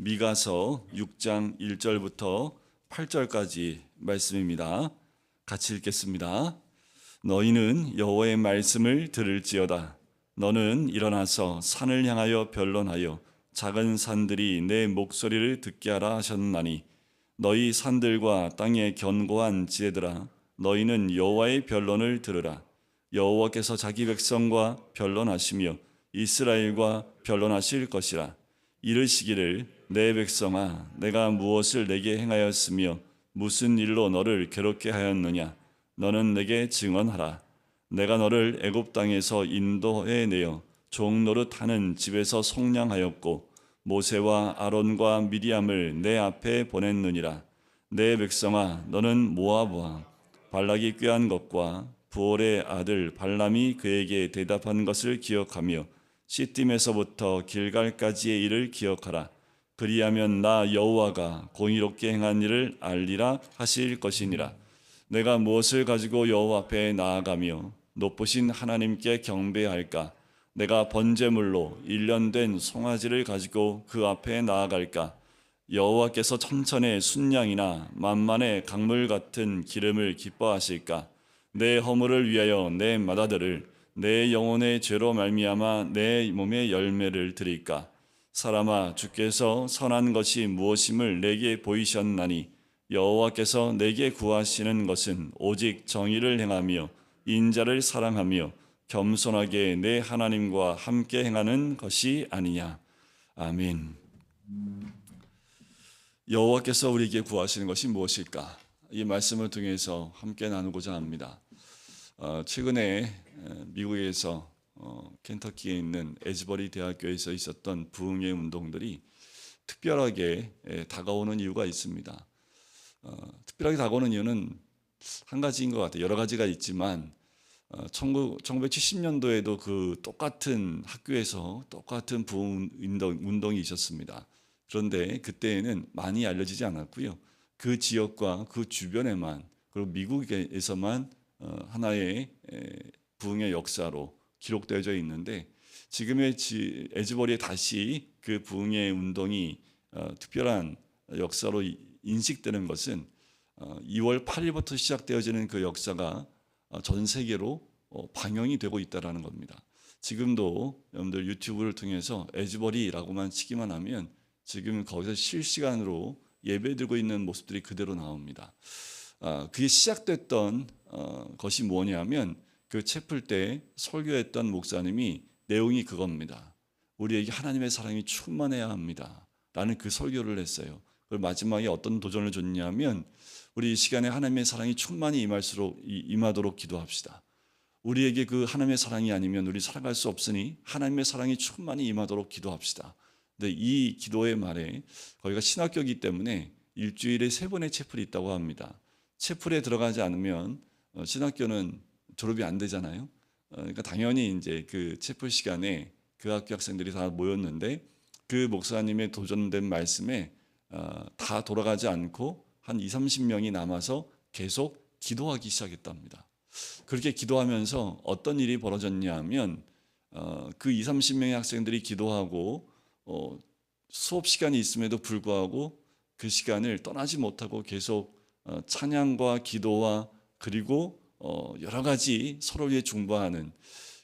미가서 6장 1절부터 8절까지 말씀입니다. 같이 읽겠습니다. 너희는 여호와의 말씀을 들을지어다. 너는 일어나서 산을 향하여 변론하여 작은 산들이 내 목소리를 듣게 하라 하셨나니 너희 산들과 땅의 견고한 지혜들아 너희는 여호와의 변론을 들으라. 여호와께서 자기 백성과 변론하시며 이스라엘과 변론하실 것이라. 이르시기를 내 백성아 내가 무엇을 내게 행하였으며 무슨 일로 너를 괴롭게 하였느냐. 너는 내게 증언하라. 내가 너를 애굽 땅에서 인도해 내어 종 노릇하는 집에서 속량하였고 모세와 아론과 미리암을 내 앞에 보냈느니라. 내 백성아 너는 모압 왕 발락이 꾀한 것과 부올의 아들 발람이 그에게 대답한 것을 기억하며 시딤에서부터 길갈까지의 일을 기억하라. 그리하면 나 여호와가 공의롭게 행한 일을 알리라 하실 것이니라. 내가 무엇을 가지고 여호와 앞에 나아가며 높으신 하나님께 경배할까? 내가 번제물로 1년 된 송아지를 가지고 그 앞에 나아갈까? 여호와께서 천천의 순양이나 만만의 강물 같은 기름을 기뻐하실까? 내 허물을 위하여 내 맏아들을 내 영혼의 죄로 말미암아 내 몸의 열매를 드릴까? 사람아 주께서 선한 것이 무엇임을 내게 보이셨나니 여호와께서 내게 구하시는 것은 오직 정의를 행하며 인자를 사랑하며 겸손하게 내 하나님과 함께 행하는 것이 아니냐. 아멘. 여호와께서 우리에게 구하시는 것이 무엇일까? 이 말씀을 통해서 함께 나누고자 합니다. 최근에 미국에서 켄터키에 있는 에즈버리 대학교에서 있었던 부흥의 운동들이 특별하게 다가오는 이유가 있습니다. 특별하게 다가오는 이유는 한 가지인 것 같아요. 여러 가지가 있지만 1970년도에도 그 똑같은 학교에서 똑같은 부흥 운동이 있었습니다. 그런데 그때에는 많이 알려지지 않았고요. 그 지역과 그 주변에만 그리고 미국에서만 하나의 부흥의 역사로 기록되어져 있는데 지금의 에즈버리에 다시 그 부흥의 운동이 특별한 역사로 인식되는 것은 2월 8일부터 시작되어지는 그 역사가 전 세계로 방영이 되고 있다는 겁니다. 지금도 여러분들 유튜브를 통해서 에즈버리라고만 치기만 하면 지금 거기서 실시간으로 예배드리고 있는 모습들이 그대로 나옵니다. 그게 시작됐던 것이 뭐냐면 그 채플 때 설교했던 목사님이 내용이 그겁니다. 우리에게 하나님의 사랑이 충만해야 합니다. 라는 그 설교를 했어요. 그리고 마지막에 어떤 도전을 줬냐면 우리 이 시간에 하나님의 사랑이 충만히 임하도록 기도합시다. 우리에게 그 하나님의 사랑이 아니면 우리 살아갈 수 없으니 하나님의 사랑이 충만히 임하도록 기도합시다. 근데 이 기도의 말에 거기가 신학교이기 때문에 일주일에 3번의 채플이 있다고 합니다. 채플에 들어가지 않으면 신학교는 졸업이 안 되잖아요. 그러니까 당연히 이제 그 채플 시간에 그 학교 학생들이 다 모였는데 그 목사님의 도전된 말씀에 다 돌아가지 않고 한 20-30명이 남아서 계속 기도하기 시작했답니다. 그렇게 기도하면서 어떤 일이 벌어졌냐 하면 그 20-30명의 학생들이 기도하고 수업 시간이 있음에도 불구하고 그 시간을 떠나지 못하고 계속 찬양과 기도와 그리고 여러 가지 서로 위해 중보하는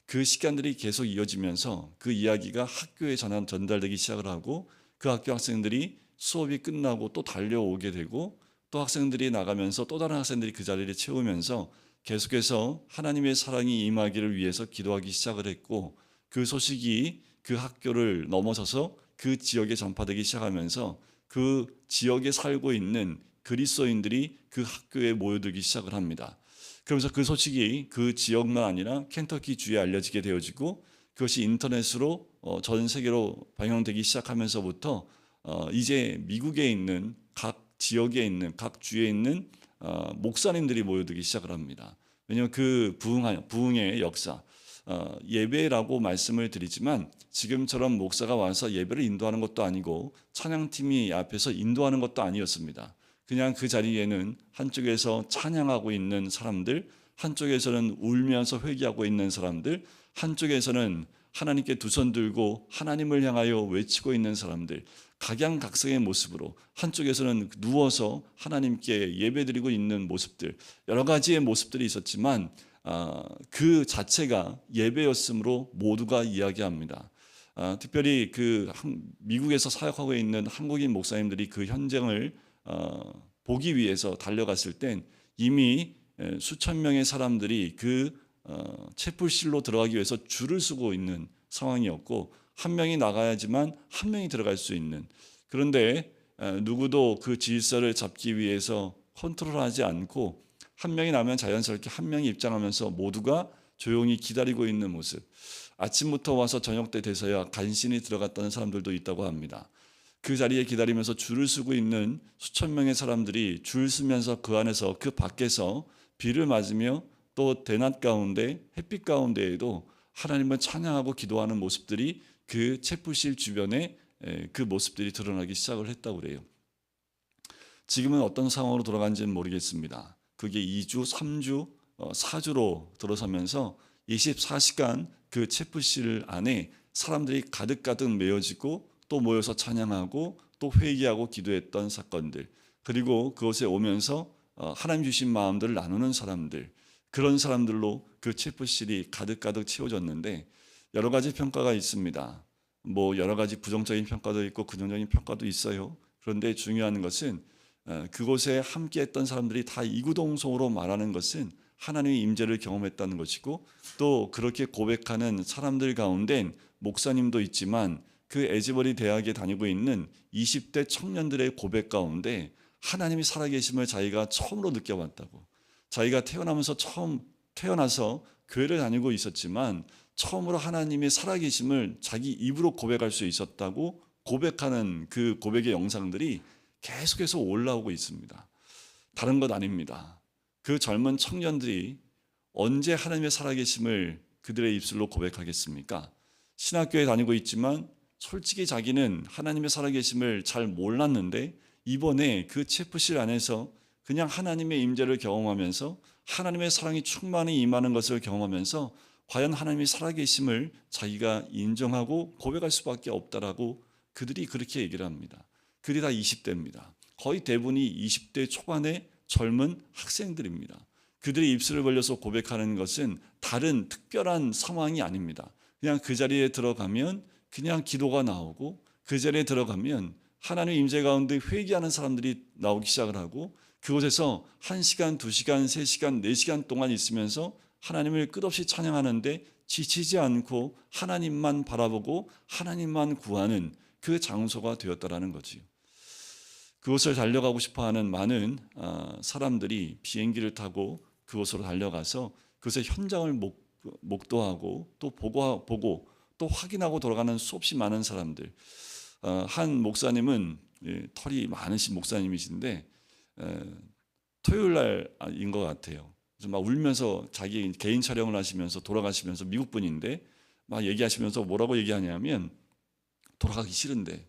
그 시간들이 계속 이어지면서 그 이야기가 학교에 전달되기 시작을 하고 그 학교 학생들이 수업이 끝나고 또 달려오게 되고 또 학생들이 나가면서 또 다른 학생들이 그 자리를 채우면서 계속해서 하나님의 사랑이 임하기를 위해서 기도하기 시작을 했고 그 소식이 그 학교를 넘어서서 그 지역에 전파되기 시작하면서 그 지역에 살고 있는 그리스도인들이 그 학교에 모여들기 시작을 합니다. 그러면서 그 소식이 그 지역만 아니라 켄터키 주에 알려지게 되어지고 그것이 인터넷으로 전 세계로 방영되기 시작하면서부터 이제 미국에 있는 각 지역에 있는 각 주에 있는 목사님들이 모여들기 시작을 합니다. 왜냐하면 그 부흥의 역사 예배라고 말씀을 드리지만 지금처럼 목사가 와서 예배를 인도하는 것도 아니고 찬양팀이 앞에서 인도하는 것도 아니었습니다. 그냥 그 자리에는 한쪽에서 찬양하고 있는 사람들, 한쪽에서는 울면서 회개하고 있는 사람들, 한쪽에서는 하나님께 두 손 들고 하나님을 향하여 외치고 있는 사람들, 각양각색의 모습으로 한쪽에서는 누워서 하나님께 예배드리고 있는 모습들, 여러 가지의 모습들이 있었지만 그 자체가 예배였으므로 모두가 이야기합니다. 특별히 미국에서 사역하고 있는 한국인 목사님들이 그 현장을 보기 위해서 달려갔을 땐 이미 수천 명의 사람들이 채플실로 들어가기 위해서 줄을 서고 있는 상황이었고, 한 명이 나가야지만 한 명이 들어갈 수 있는, 그런데 누구도 그 질서를 잡기 위해서 컨트롤하지 않고 한 명이 나면 자연스럽게 한 명이 입장하면서 모두가 조용히 기다리고 있는 모습. 아침부터 와서 저녁 때 돼서야 간신히 들어갔다는 사람들도 있다고 합니다. 그 자리에 기다리면서 줄을 서고 있는 수천 명의 사람들이 줄 서면서 그 안에서, 그 밖에서 비를 맞으며 또 대낮 가운데 햇빛 가운데에도 하나님을 찬양하고 기도하는 모습들이 그 채플실 주변에 그 모습들이 드러나기 시작을 했다고 그래요. 지금은 어떤 상황으로 돌아간지는 모르겠습니다. 그게 2주, 3주, 4주로 들어서면서 24시간 그 채플실 안에 사람들이 가득가득 메어지고 또 모여서 찬양하고 또 회개하고 기도했던 사건들, 그리고 그곳에 오면서 하나님 주신 마음들을 나누는 사람들, 그런 사람들로 그 채플실이 가득가득 채워졌는데, 여러 가지 평가가 있습니다. 여러 가지 부정적인 평가도 있고 긍정적인 평가도 있어요. 그런데 중요한 것은 그곳에 함께했던 사람들이 다 이구동성으로 말하는 것은 하나님의 임재를 경험했다는 것이고, 또 그렇게 고백하는 사람들 가운데 목사님도 있지만 그 에즈버리 대학에 다니고 있는 20대 청년들의 고백 가운데 하나님이 살아계심을 자기가 처음으로 느껴봤다고, 자기가 태어나서 교회를 다니고 있었지만 처음으로 하나님의 살아계심을 자기 입으로 고백할 수 있었다고 고백하는 그 고백의 영상들이 계속해서 올라오고 있습니다. 다른 것 아닙니다. 그 젊은 청년들이 언제 하나님의 살아계심을 그들의 입술로 고백하겠습니까? 신학교에 다니고 있지만 솔직히 자기는 하나님의 살아계심을 잘 몰랐는데 이번에 그 채플실 안에서 그냥 하나님의 임재를 경험하면서 하나님의 사랑이 충만히 임하는 것을 경험하면서 과연 하나님의 살아계심을 자기가 인정하고 고백할 수밖에 없다라고 그들이 그렇게 얘기를 합니다. 그들이 다 20대입니다. 거의 대부분이 20대 초반의 젊은 학생들입니다. 그들의 입술을 벌려서 고백하는 것은 다른 특별한 상황이 아닙니다. 그냥 그 자리에 들어가면 그냥 기도가 나오고, 그 자리에 들어가면 하나님의 임재 가운데 회개하는 사람들이 나오기 시작을 하고, 그곳에서 1시간, 2시간, 3시간, 4시간 동안 있으면서 하나님을 끝없이 찬양하는데 지치지 않고 하나님만 바라보고 하나님만 구하는 그 장소가 되었다라는 거지요. 그곳을 달려가고 싶어하는 많은 사람들이 비행기를 타고 그곳으로 달려가서 그곳의 현장을 목도하고 또 보고 또 확인하고 돌아가는 수없이 많은 사람들. 한 목사님은 털이 많으신 목사님이신데 토요일 날인 것 같아요. 그래서 막 울면서 자기 개인 촬영을 하시면서 돌아가시면서, 미국 분인데 막 얘기하시면서 뭐라고 얘기하냐면, 돌아가기 싫은데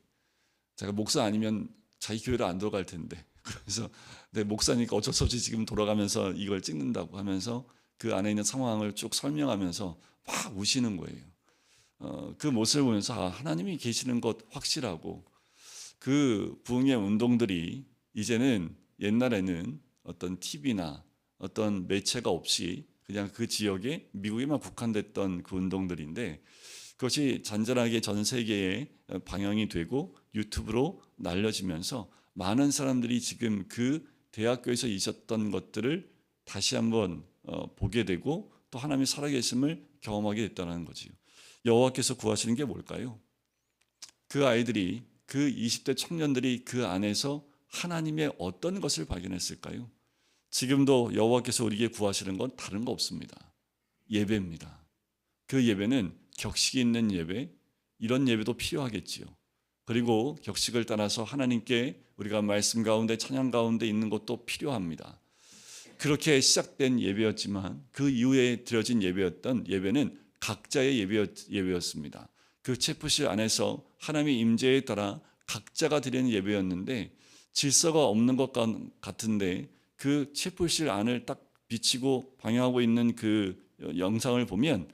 제가 목사 아니면 자기 교회를 안 들어갈 텐데, 그래서 내 목사니까 어쩔 수 없이 지금 돌아가면서 이걸 찍는다고 하면서 그 안에 있는 상황을 쭉 설명하면서 막 우시는 거예요. 그 모습을 보면서 하나님이 계시는 것 확실하고, 그 부흥의 운동들이 이제는 옛날에는 어떤 TV나 어떤 매체가 없이 그냥 그 지역에 미국에만 국한됐던 그 운동들인데, 그것이 잔잔하게 전 세계에 방영이 되고 유튜브로 날려지면서 많은 사람들이 지금 그 대학교에서 있었던 것들을 다시 한번 보게 되고 또 하나님의 살아계심을 경험하게 됐다는 거지요. 여호와께서 구하시는 게 뭘까요? 그 아이들이, 그 20대 청년들이 그 안에서 하나님의 어떤 것을 발견했을까요? 지금도 여호와께서 우리에게 구하시는 건 다른 거 없습니다. 예배입니다. 그 예배는 격식이 있는 예배, 이런 예배도 필요하겠지요. 그리고 격식을 따라서 하나님께 우리가 말씀 가운데 찬양 가운데 있는 것도 필요합니다. 그렇게 시작된 예배였지만 그 이후에 드려진 예배는 각자의 예배였습니다. 그 채플실 안에서 하나님의 임재에 따라 각자가 드리는 예배였는데, 질서가 없는 것 같은데 그 채플실 안을 딱 비치고 방향하고 있는 그 영상을 보면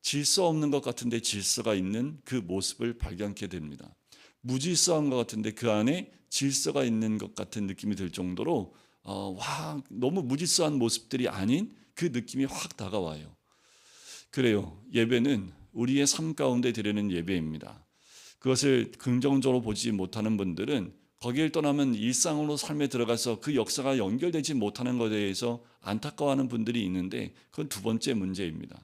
질서 없는 것 같은데 질서가 있는 그 모습을 발견하게 됩니다. 무질서한 것 같은데 그 안에 질서가 있는 것 같은 느낌이 들 정도로 너무 무질서한 모습들이 아닌 그 느낌이 확 다가와요. 그래요. 예배는 우리의 삶 가운데 드리는 예배입니다. 그것을 긍정적으로 보지 못하는 분들은 거기를 떠나면 일상으로 삶에 들어가서 그 역사가 연결되지 못하는 것에 대해서 안타까워하는 분들이 있는데 그건 두 번째 문제입니다.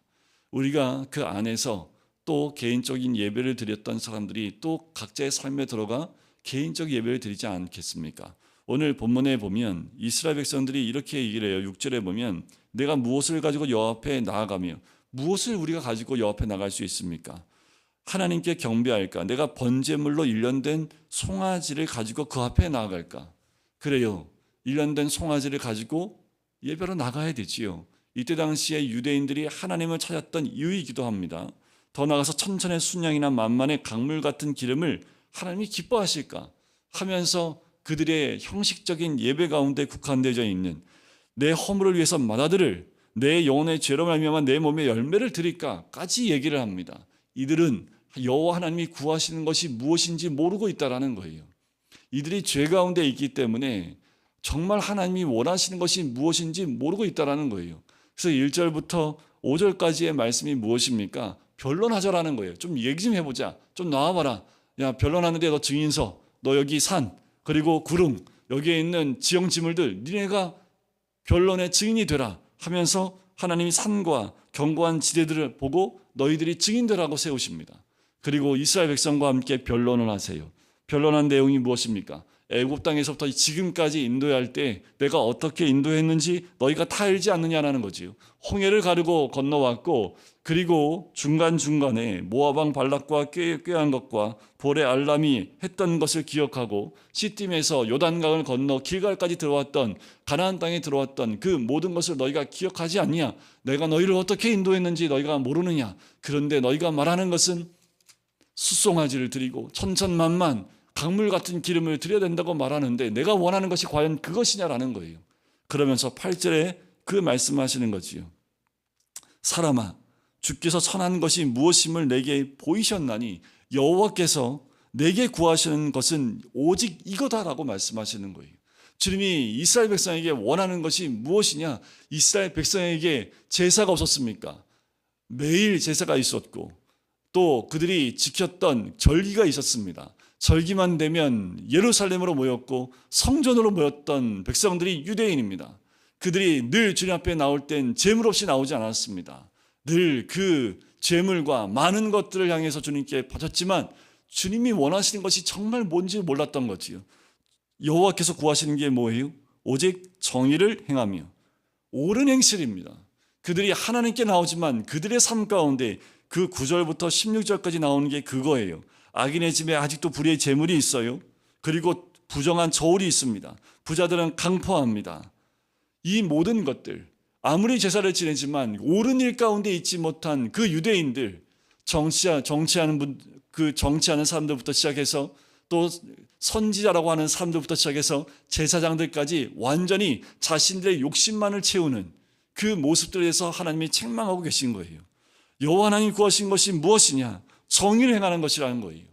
우리가 그 안에서 또 개인적인 예배를 드렸던 사람들이 또 각자의 삶에 들어가 개인적 예배를 드리지 않겠습니까? 오늘 본문에 보면 이스라엘 백성들이 이렇게 얘기를 해요. 6절에 보면 내가 무엇을 가지고 여호와 앞에 나아가며 무엇을 우리가 가지고 여호와 앞에 나갈 수 있습니까? 하나님께 경배할까? 내가 번제물로 일련된 송아지를 가지고 그 앞에 나아갈까? 그래요. 일련된 송아지를 가지고 예배로 나가야 되지요. 이때 당시에 유대인들이 하나님을 찾았던 이유이기도 합니다. 더 나아가서 천천의 순양이나 만만의 강물 같은 기름을 하나님이 기뻐하실까 하면서 그들의 형식적인 예배 가운데 국한되어 있는 내 허물을 위해서 맏아들을 내 영혼의 죄로 말미암아 내 몸에 열매를 드릴까까지 얘기를 합니다. 이들은 여호와 하나님이 구하시는 것이 무엇인지 모르고 있다라는 거예요. 이들이 죄 가운데 있기 때문에 정말 하나님이 원하시는 것이 무엇인지 모르고 있다라는 거예요. 그래서 1절부터 5절까지의 말씀이 무엇입니까? 변론하자라는 거예요. 좀 얘기 좀 해보자. 좀 나와봐라. 야, 변론하는데 너 증인서, 너 여기 산, 그리고 구름, 여기에 있는 지형지물들 니네가 변론의 증인이 되라 하면서 하나님이 산과 견고한 지대들을 보고 너희들이 증인되라고 세우십니다. 그리고 이스라엘 백성과 함께 변론을 하세요. 변론한 내용이 무엇입니까? 애굽 땅에서부터 지금까지 인도할 때 내가 어떻게 인도했는지 너희가 다 알지 않느냐라는 거지요. 홍해를 가르고 건너왔고 그리고 중간중간에 모압 왕 발락과 꾀한 것과 볼의 알람이 했던 것을 기억하고 시딤에서 요단강을 건너 길갈까지 들어왔던 가나안 땅에 들어왔던 그 모든 것을 너희가 기억하지 않냐? 내가 너희를 어떻게 인도했는지 너희가 모르느냐? 그런데 너희가 말하는 것은 숫송아지를 드리고 천천만만 강물 같은 기름을 드려야 된다고 말하는데 내가 원하는 것이 과연 그것이냐라는 거예요. 그러면서 8절에 그 말씀하시는 거지요. 사람아, 주께서 선한 것이 무엇임을 내게 보이셨나니 여호와께서 내게 구하시는 것은 오직 이거다라고 말씀하시는 거예요. 주님이 이스라엘 백성에게 원하는 것이 무엇이냐? 이스라엘 백성에게 제사가 없었습니까? 매일 제사가 있었고 또 그들이 지켰던 절기가 있었습니다. 절기만 되면 예루살렘으로 모였고 성전으로 모였던 백성들이 유대인입니다. 그들이 늘 주님 앞에 나올 땐 제물 없이 나오지 않았습니다. 늘 그 제물과 많은 것들을 향해서 주님께 바쳤지만 주님이 원하시는 것이 정말 뭔지 몰랐던 거지요. 여호와께서 구하시는 게 뭐예요? 오직 정의를 행하며 옳은 행실입니다. 그들이 하나님께 나오지만 그들의 삶 가운데 그 9절부터 16절까지 나오는 게 그거예요. 악인의 집에 아직도 불의의 재물이 있어요. 그리고 부정한 저울이 있습니다. 부자들은 강포합니다. 이 모든 것들, 아무리 제사를 지내지만 옳은 일 가운데 있지 못한 그 유대인들, 정치하는 사람들부터 시작해서 또 선지자라고 하는 사람들부터 시작해서 제사장들까지 완전히 자신들의 욕심만을 채우는 그 모습들에 대해서 하나님이 책망하고 계신 거예요. 여호와 하나님이 구하신 것이 무엇이냐? 정의를 행하는 것이라는 거예요.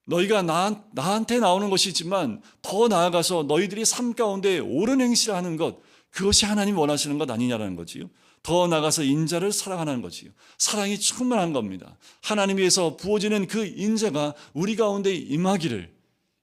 너희가 나한테 나오는 것이지만 더 나아가서 너희들이 삶 가운데 옳은 행실을 하는 것, 그것이 하나님 원하시는 것 아니냐라는 거지요. 더 나아가서 인자를 사랑하는 거지요. 사랑이 충만한 겁니다. 하나님 위해서 부어지는 그 인자가 우리 가운데 임하기를,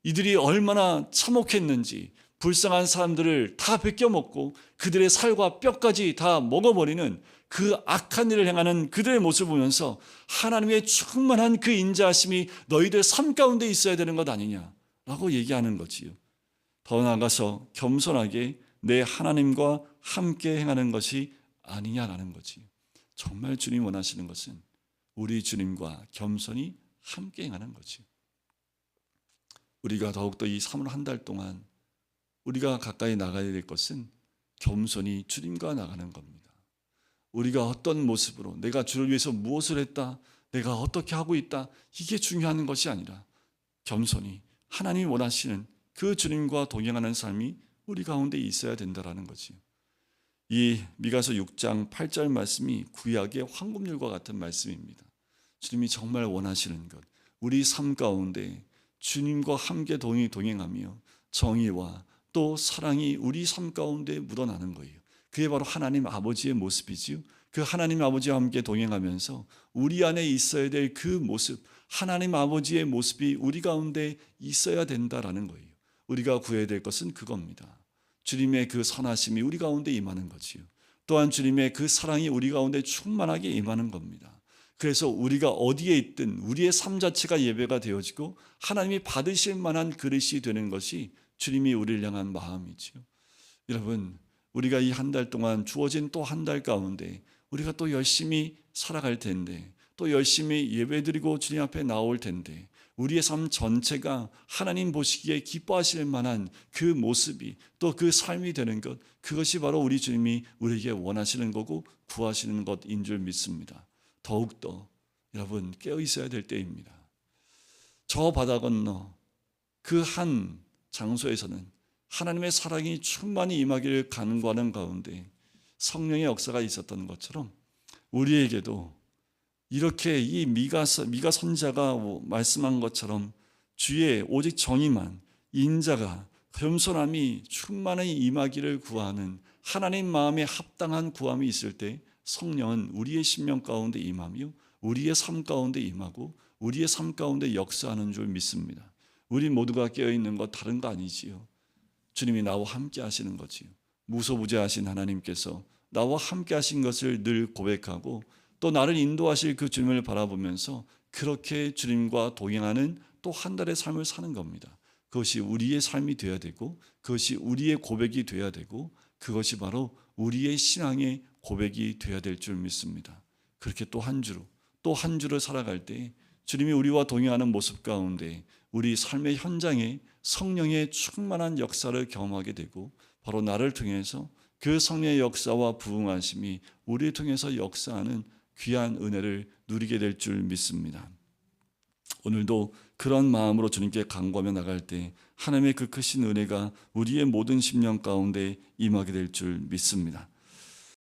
이들이 얼마나 참혹했는지 불쌍한 사람들을 다 베껴먹고 그들의 살과 뼈까지 다 먹어버리는 그 악한 일을 행하는 그들의 모습을 보면서 하나님의 충만한 그 인자하심이 너희들 삶 가운데 있어야 되는 것 아니냐라고 얘기하는 거지요. 더 나아가서 겸손하게 내 하나님과 함께 행하는 것이 아니냐라는 거지요. 정말 주님 원하시는 것은 우리 주님과 겸손히 함께 행하는 거지요. 우리가 더욱더 이 3월 한 달 동안 우리가 가까이 나가야 될 것은 겸손히 주님과 나가는 겁니다. 우리가 어떤 모습으로 내가 주를 위해서 무엇을 했다, 내가 어떻게 하고 있다, 이게 중요한 것이 아니라 겸손히 하나님이 원하시는 그 주님과 동행하는 삶이 우리 가운데 있어야 된다는 거지요. 이 미가서 6장 8절 말씀이 구약의 황금률과 같은 말씀입니다. 주님이 정말 원하시는 것, 우리 삶 가운데 주님과 함께 동행하며 정의와 또 사랑이 우리 삶 가운데 묻어나는 거예요. 그게 바로 하나님 아버지의 모습이지요. 그 하나님 아버지와 함께 동행하면서 우리 안에 있어야 될 그 모습, 하나님 아버지의 모습이 우리 가운데 있어야 된다라는 거예요. 우리가 구해야 될 것은 그겁니다. 주님의 그 선하심이 우리 가운데 임하는 거지요. 또한 주님의 그 사랑이 우리 가운데 충만하게 임하는 겁니다. 그래서 우리가 어디에 있든 우리의 삶 자체가 예배가 되어지고 하나님이 받으실 만한 그릇이 되는 것이 주님이 우리를 향한 마음이지요. 여러분, 우리가 이 한 달 동안 주어진 또 한 달 가운데 우리가 또 열심히 살아갈 텐데, 또 열심히 예배드리고 주님 앞에 나올 텐데, 우리의 삶 전체가 하나님 보시기에 기뻐하실 만한 그 모습이 또 그 삶이 되는 것, 그것이 바로 우리 주님이 우리에게 원하시는 거고 구하시는 것인 줄 믿습니다. 더욱더 여러분 깨어 있어야 될 때입니다. 저 바다 건너 그 한 장소에서는 하나님의 사랑이 충만히 임하기를 간구하는 가운데 성령의 역사가 있었던 것처럼 우리에게도 이렇게 이 미가 선지자가 말씀한 것처럼 주의 오직 정의만, 인자가, 겸손함이 충만히 임하기를 구하는 하나님 마음에 합당한 구함이 있을 때 성령은 우리의 심령 가운데 임하며 우리의 삶 가운데 임하고 우리의 삶 가운데 역사하는 줄 믿습니다. 우리 모두가 깨어있는 것 다른 거 아니지요. 주님이 나와 함께 하시는 거지요. 무소부재하신 하나님께서 나와 함께 하신 것을 늘 고백하고 또 나를 인도하실 그 주님을 바라보면서 그렇게 주님과 동행하는 또 한 달의 삶을 사는 겁니다. 그것이 우리의 삶이 되어야 되고 그것이 우리의 고백이 되어야 되고 그것이 바로 우리의 신앙의 고백이 되어야 될 줄 믿습니다. 그렇게 또 한 주를 살아갈 때 주님이 우리와 동행하는 모습 가운데 우리 삶의 현장에 성령의 충만한 역사를 경험하게 되고 바로 나를 통해서 그 성령의 역사와 부응하심이 우리를 통해서 역사하는 귀한 은혜를 누리게 될 줄 믿습니다. 오늘도 그런 마음으로 주님께 간구하며 나갈 때 하나님의 그 크신 은혜가 우리의 모든 심령 가운데 임하게 될 줄 믿습니다.